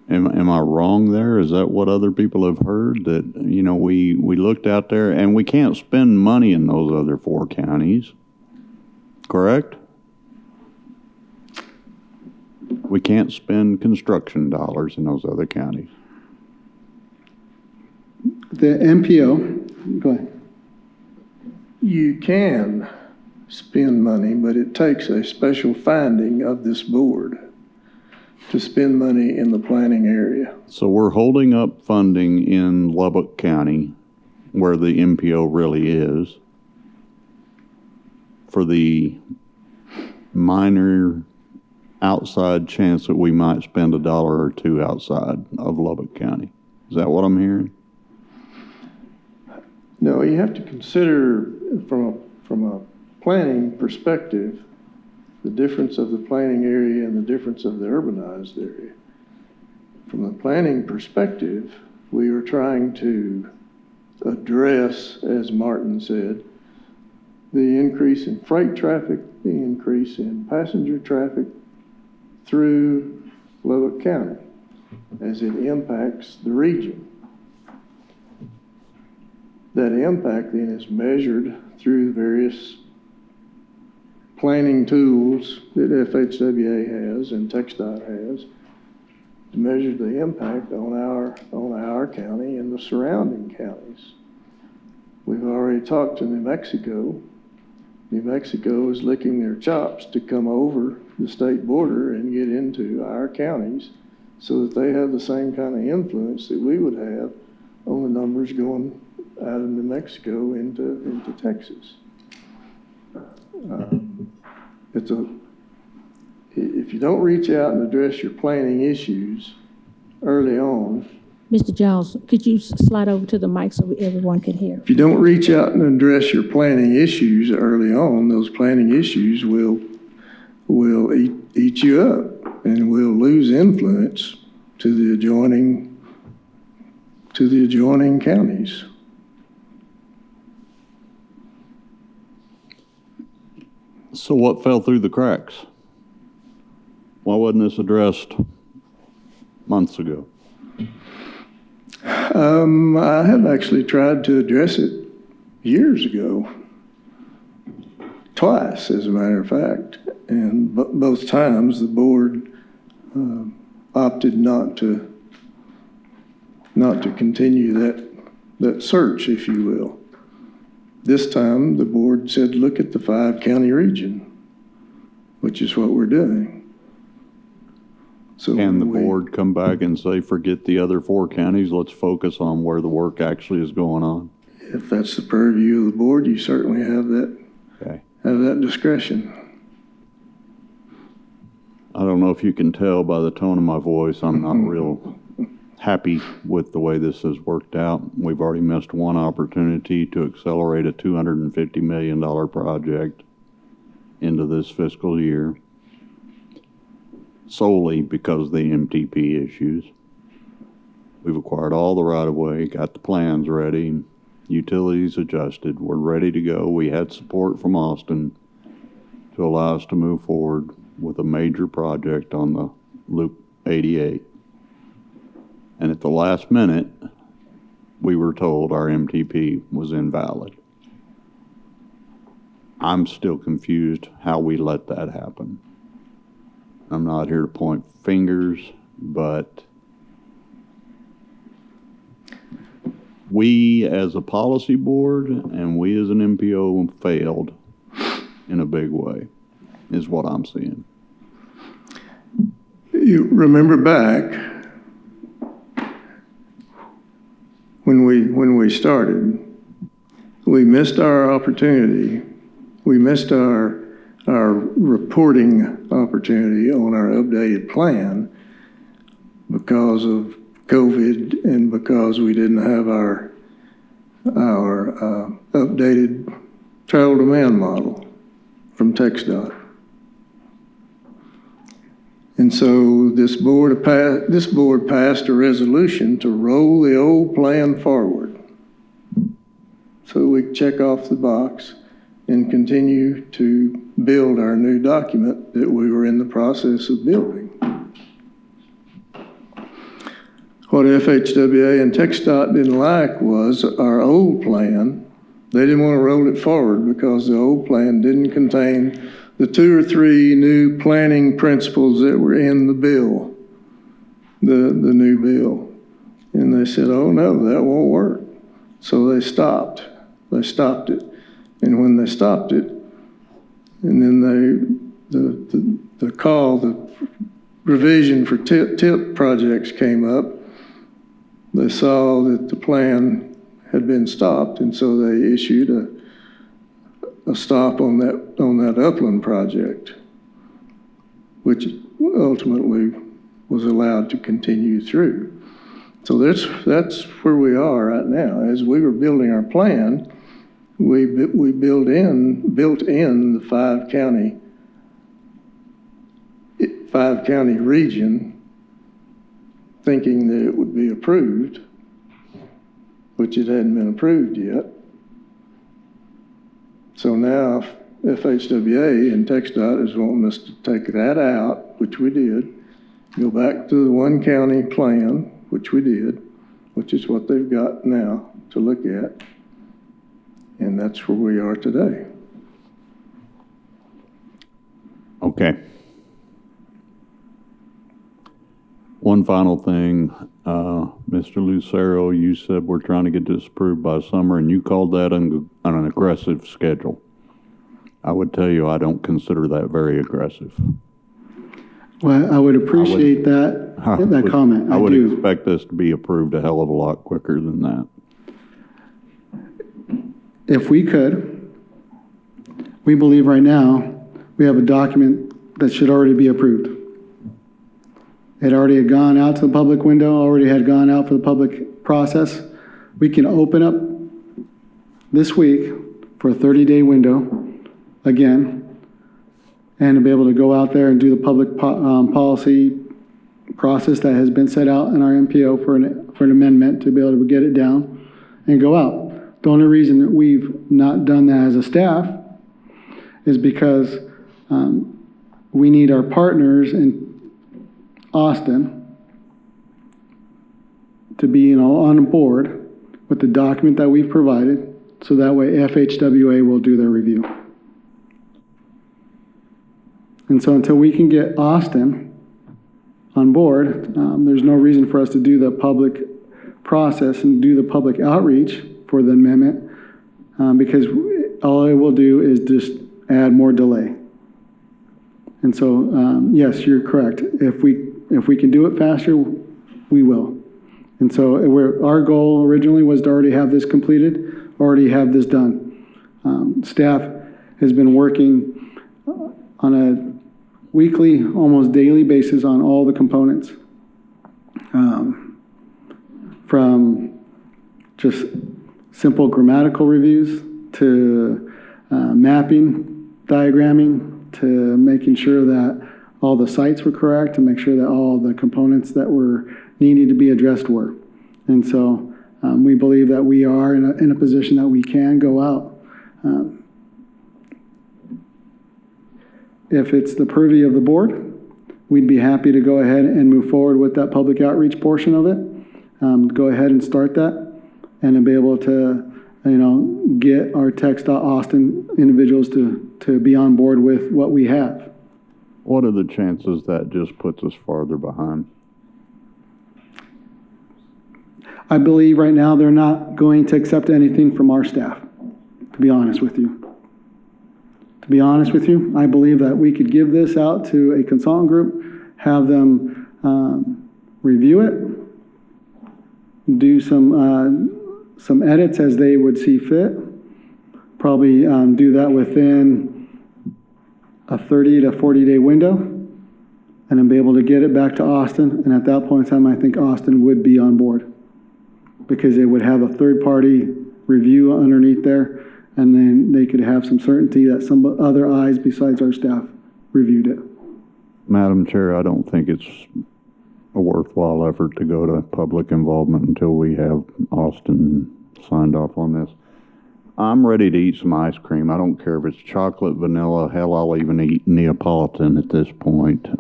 Am I wrong there? Is that what other people have heard? That, you know, we looked out there and we can't spend money in those other 4 counties, correct? We can't spend construction dollars in those other counties. The MPO, go ahead. You can spend money, but it takes a special finding of this board. to spend money in the planning area. So we're holding up funding in Lubbock County, where the MPO really is, for the minor outside chance that we might spend $1 or $2 outside of Lubbock County. Is that what I'm hearing? No, you have to consider from a planning perspective, the difference of the planning area and the difference of the urbanized area. From a planning perspective, we are trying to address, as Martin said, the increase in freight traffic, the increase in passenger traffic through Lubbock County as it impacts the region. That impact then is measured through various planning tools that FHWA has and TxDOT has to measure the impact on our county and the surrounding counties. We've already talked to New Mexico. New Mexico is licking their chops to come over the state border and get into our counties so that they have the same kind of influence that we would have on the numbers going out of New Mexico into Texas. If you don't reach out and address your planning issues early on, Mr. Jones, could you slide over to the mic so everyone can hear? if you don't reach out and address your planning issues early on, those planning issues will eat you up and will lose influence to the adjoining counties. So what fell through the cracks? Why wasn't this addressed months ago? I have actually tried to address it years ago, twice, as a matter of fact, and both times the board opted not to continue that search, if you will. This time, the board said, look at the 5-county region, which is what we're doing. So Can the board come back and say, forget the other 4 counties, let's focus on where the work actually is going on? If that's the purview of the board, you certainly have Okay. that discretion. I don't know if you can tell by the tone of my voice, I'm not real happy with the way this has worked out. We've already missed one opportunity to accelerate a $250 million project into this fiscal year, solely because of the MTP issues. We've acquired all the right-of-way, got the plans ready, utilities adjusted, we're ready to go. We had support from Austin to allow us to move forward with a major project on the Loop 88. And at the last minute, we were told our MTP was invalid. I'm still confused how we let that happen. I'm not here to point fingers, but we as a policy board and we as an MPO failed in a big way, is what I'm seeing. You remember back when we started, we missed our opportunity. We missed our reporting opportunity on our updated plan because of COVID and because we didn't have our updated travel demand model from TxDOT. And so this board passed a resolution to roll the old plan forward so we could check off the box and continue to build our new document that we were in the process of building. What FHWA and TxDOT didn't like was our old plan. They didn't want to roll it forward because the old plan didn't contain the 2 or 3 new planning principles that were in the bill, the new bill. And they said, oh no, that won't work. So they stopped it. And when they stopped it, and then the revision for tip projects came up, they saw that the plan had been stopped, and so they issued a stop on that Upland project, which ultimately was allowed to continue through. So that's where we are right now. As we were building our plan, we built in the five county region, thinking that it would be approved, which it hadn't been approved yet. So now FHWA and TxDOT is wanting us to take that out, which we did, go back to the one county plan, which we did, which is what they've got now to look at. And that's where we are today. Okay. One final thing, Mr. Lucero, you said we're trying to get this approved by summer, and you called that an aggressive schedule. I would tell you I don't consider that very aggressive. Well, I would appreciate that comment. I would do. expect this to be approved a hell of a lot quicker than that. If we could, we believe right now we have a document that should already be approved. It already had gone out to the public window, already had gone out for the public process. We can open up this week for a 30-day window again, and to be able to go out there and do the public policy process that has been set out in our MPO for an amendment to be able to get it down and go out. The only reason that we've not done that as a staff is because we need our partners in Austin to be on board with the document that we've provided, so that way FHWA will do their review. And so until we can get Austin on board, there's no reason for us to do the public process and do the public outreach for the amendment, because all it will do is just add more delay. And so, yes, you're correct. If we can do it faster, we will. And so our goal originally was to already have this completed, already have this done. Staff has been working on a weekly, almost daily basis on all the components. From just simple grammatical reviews to mapping, diagramming, to making sure that all the sites were correct, to make sure that all the components that were needing to be addressed were. And so we believe that we are in a position that we can go out. If it's the purview of the board, we'd be happy to go ahead and move forward with that public outreach portion of it. Go ahead and start that, and to be able to, get our TxDOT Austin individuals to be on board with what we have. What are the chances that just puts us farther behind? I believe right now they're not going to accept anything from our staff, to be honest with you. To be honest with you, I believe that we could give this out to a consultant group, have them review it, do some edits as they would see fit, probably do that within a 30 to 40-day window, and then be able to get it back to Austin. And at that point in time, I think Austin would be on board, because it would have a third-party review underneath there, and then they could have some certainty that some other eyes besides our staff reviewed it. Madam Chair, I don't think it's a worthwhile effort to go to public involvement until we have Austin signed off on this. I'm ready to eat some ice cream. I don't care if it's chocolate, vanilla, hell, I'll even eat Neapolitan at this point. They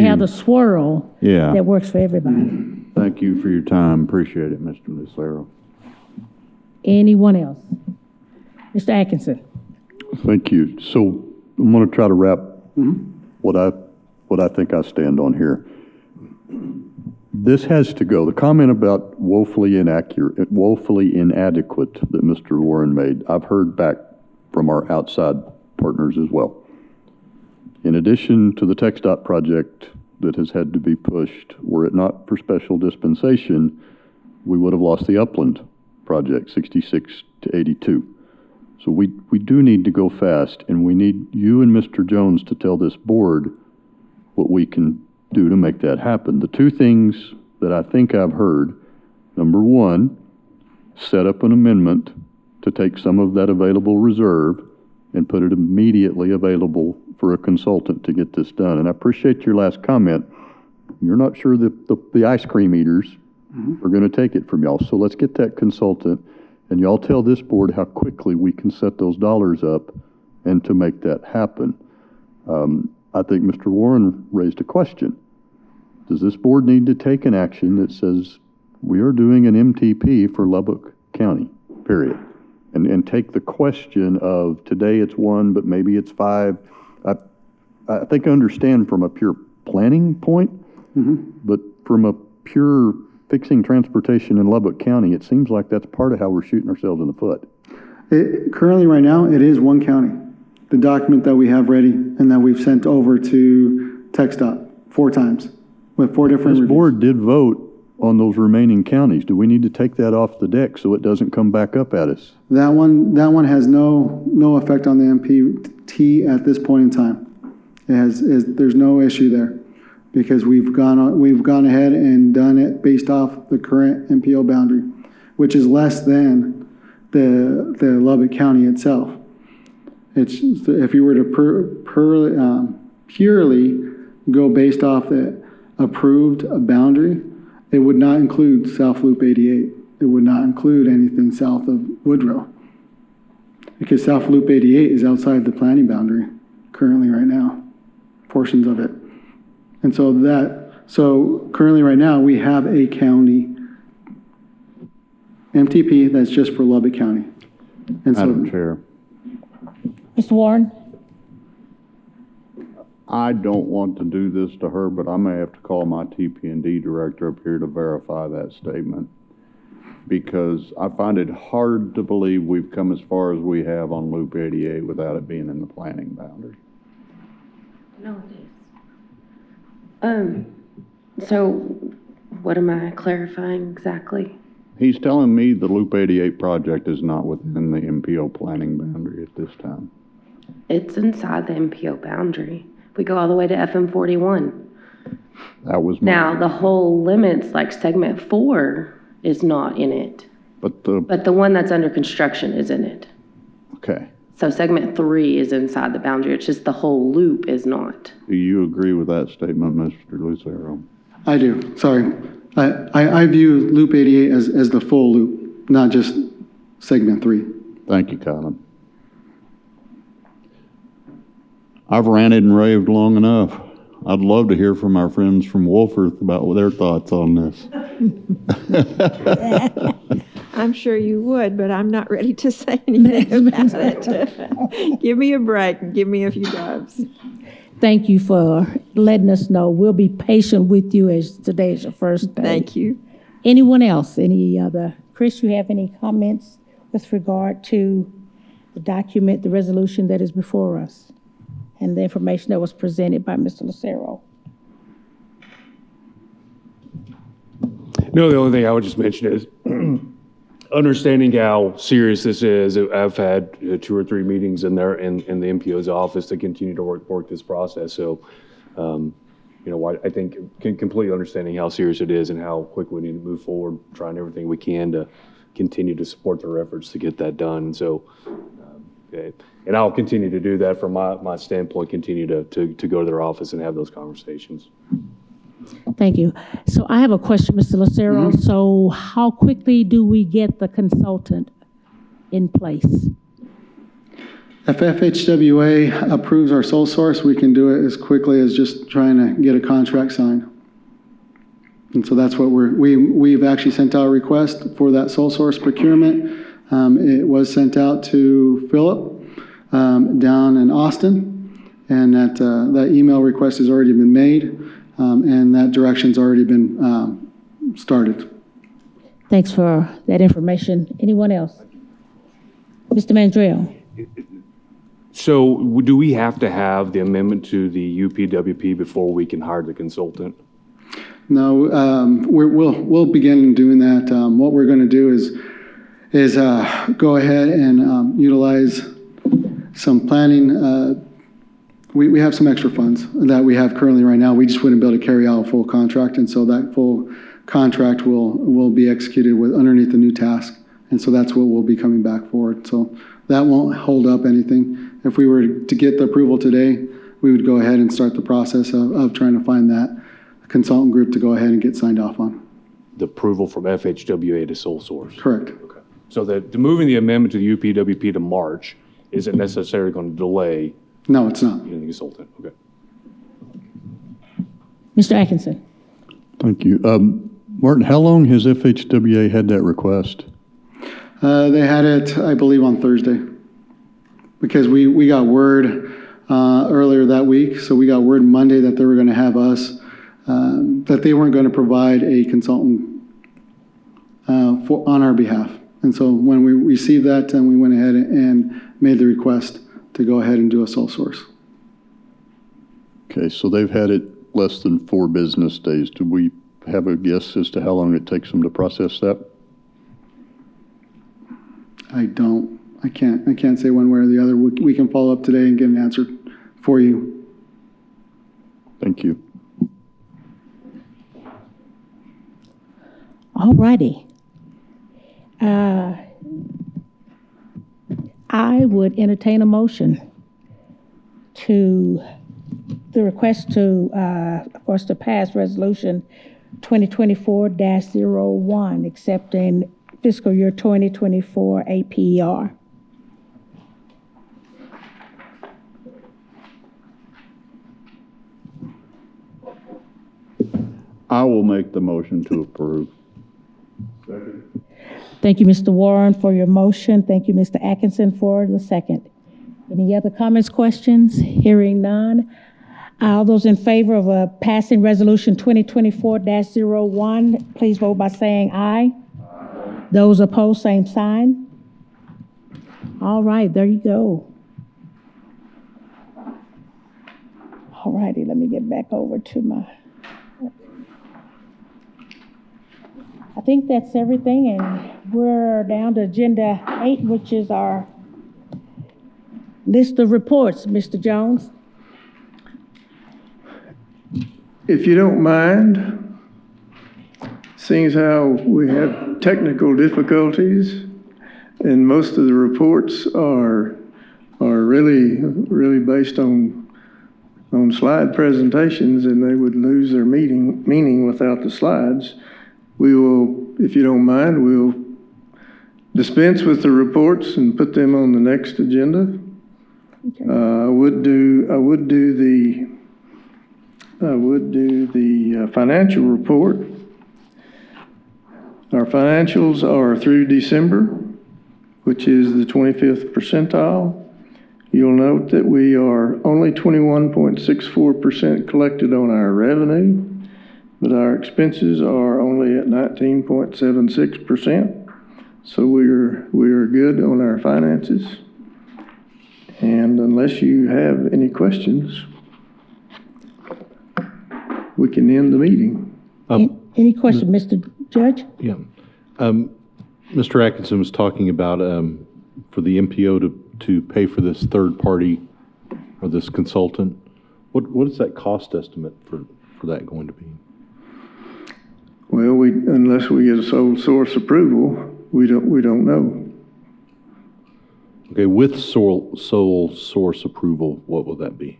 have the swirl Yeah. that works for everybody. Thank you for your time. Appreciate it, Mr. Lucero. Anyone else? Mr. Atkinson? Thank you. So I'm going to try to wrap what I think I stand on here. This has to go. The comment about woefully inadequate that Mr. Warren made, I've heard back from our outside partners as well. In addition to the TxDOT project that has had to be pushed, were it not for special dispensation, we would have lost the Upland project, 66 to 82. So we do need to go fast, and we need you and Mr. Jones to tell this board what we can do to make that happen. The two things that I think I've heard, number one, set up an amendment to take some of that available reserve and put it immediately available for a consultant to get this done. And I appreciate your last comment. You're not sure that the ice cream eaters are going to take it from y'all. So let's get that consultant, and y'all tell this board how quickly we can set those dollars up and to make that happen. I think Mr. Warren raised a question. Does this board need to take an action that says we are doing an MTP for Lubbock County, period? And take the question of today it's 1, but maybe it's 5. I think I understand from a pure planning point, but from a pure fixing transportation in Lubbock County, it seems like that's part of how we're shooting ourselves in the foot. Currently, right now, it is one county. The document that we have ready and that we've sent over to TxDOT 4 times with 4 different This reviews. board did vote on those remaining counties. Do we need to take that off the deck so it doesn't come back up at us? That one has no effect on the MPT at this point in time. There's no issue there because we've gone ahead and done it based off the current MPO boundary, which is less than the Lubbock County itself. If you were to purely go based off the approved boundary, it would not include South Loop 88. It would not include anything south of Woodrow because South Loop 88 is outside the planning boundary currently right now, portions of it. And so currently right now we have a county MTP that's just for Lubbock County. And so, Madam Chair, Mr. Warren? I don't want to do this to her, but I may have to call my TP&D director up here to verify that statement. Because I find it hard to believe we've come as far as we have on Loop 88 without it being in the planning boundary. No, it is. So what am I clarifying exactly? He's telling me the Loop 88 project is not within the MPO planning boundary at this time. It's inside the MPO boundary. We go all the way to FM 41. That was my... Now, the whole limits, like segment 4 is not in it, But but the one that's under construction is in it. okay. So segment 3 is inside the boundary. It's just the whole loop is not. Do you agree with that statement, Mr. Lucero? I do, sorry. I view Loop 88 as the full loop, not just segment 3. Thank you, Colin. I've ranted and raved long enough. I'd love to hear from our friends from Wolford about their thoughts on this. I'm sure you would, but I'm not ready to say anything about it. Give me a break and give me a few doves. Thank you for letting us know. We'll be patient with you as today is your first day. Thank you. Anyone else? Any other? Chris, you have any comments with regard to the document, the resolution that is before us, and the information that was presented by Mr. Lucero? No, the only thing I would just mention is understanding how serious this is. I've had 2 or 3 meetings in there in the MPO's office to continue to work this process. So, I think completely understanding how serious it is and how quick we need to move forward, trying everything we can to continue to support their efforts to get that done. And so, and I'll continue to do that from my standpoint, continue to go to their office and have those conversations. Thank you. So I have a question, Mr. Lucero. So how quickly do we get the consultant in place? If FHWA approves our sole source, we can do it as quickly as just trying to get a contract signed. And so that's what we've actually sent out a request for that sole source procurement. It was sent out to Philip down in Austin, and that email request has already been made, and that direction's already been started. Thanks for that information. Anyone else? Mr. Mandrell? So do we have to have the amendment to the UPWP before we can hire the consultant? No, we'll begin doing that. What we're going to do is go ahead and utilize some planning. We have some extra funds that we have currently right now. We just wouldn't be able to carry out a full contract, and so that full contract will be executed with underneath the new task, and so that's what we'll be coming back for. So that won't hold up anything. If we were to get the approval today, we would go ahead and start the process of trying to find that consultant group to go ahead and get signed off on. The approval from FHWA to sole source? Correct. Okay. So the moving the amendment to the UPWP to March isn't necessarily going to delay No, it's not. the consultant? Okay. Mr. Atkinson? Thank you. Martin, how long has FHWA had that request? They had it, I believe, on Thursday, because we got word earlier that week. So we got word Monday that they were going to have us, that they weren't going to provide a consultant on our behalf. And so when we received that, we went ahead and made the request to go ahead and do a sole source. Okay, so they've had it less than 4 business days. Do we have a guess as to how long it takes them to process that? I can't say one way or the other. We can follow up today and get an answer for you. Thank you. All righty. I would entertain a motion to the request to, of course, to pass resolution 2024-01, accepting fiscal year 2024 APR. I will make the motion to approve. Thank you, Mr. Warren, for your motion. Thank you, Mr. Atkinson, for the second. Any other comments, questions? Hearing none. All those in favor of passing resolution 2024-01, please vote by saying aye. Those opposed, same sign. All right, there you go. All righty, let me get back over to my... I think that's everything, and we're down to agenda 8, which is our list of reports. Mr. Jones? If you don't mind, seeing as how we have technical difficulties and most of the reports are really based on slide presentations, and they would lose their meaning without the slides, we will, if you don't mind, we'll dispense with the reports and put them on the next agenda. Okay. I would do the financial report. Our financials are through December, which is the 25th percentile. You'll note that we are only 21.64% collected on our revenue, but our expenses are only at 19.76%. So we are good on our finances. And unless you have any questions, we can end the meeting. Any question, Mr. Judge? Yeah. Mr. Atkinson was talking about for the MPO to pay for this third party or this consultant. What is that cost estimate for that going to be? Well, unless we get a sole source approval, we don't know. Okay, with sole source approval, what will that be?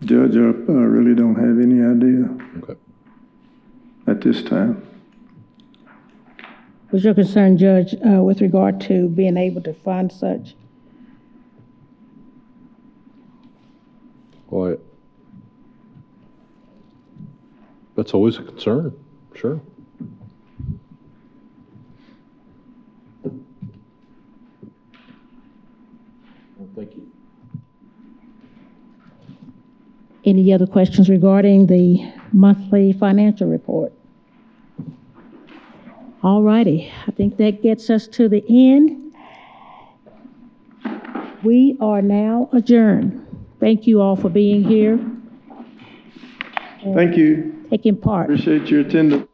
Judge, I really don't have any idea Okay. at this time. Was your concern, Judge, with regard to being able to fund such? Well, that's always a concern, sure. Well, thank you. Any other questions regarding the monthly financial report? All righty, I think that gets us to the end. We are now adjourned. Thank you all for being here, Thank you. taking part. Appreciate your attendance.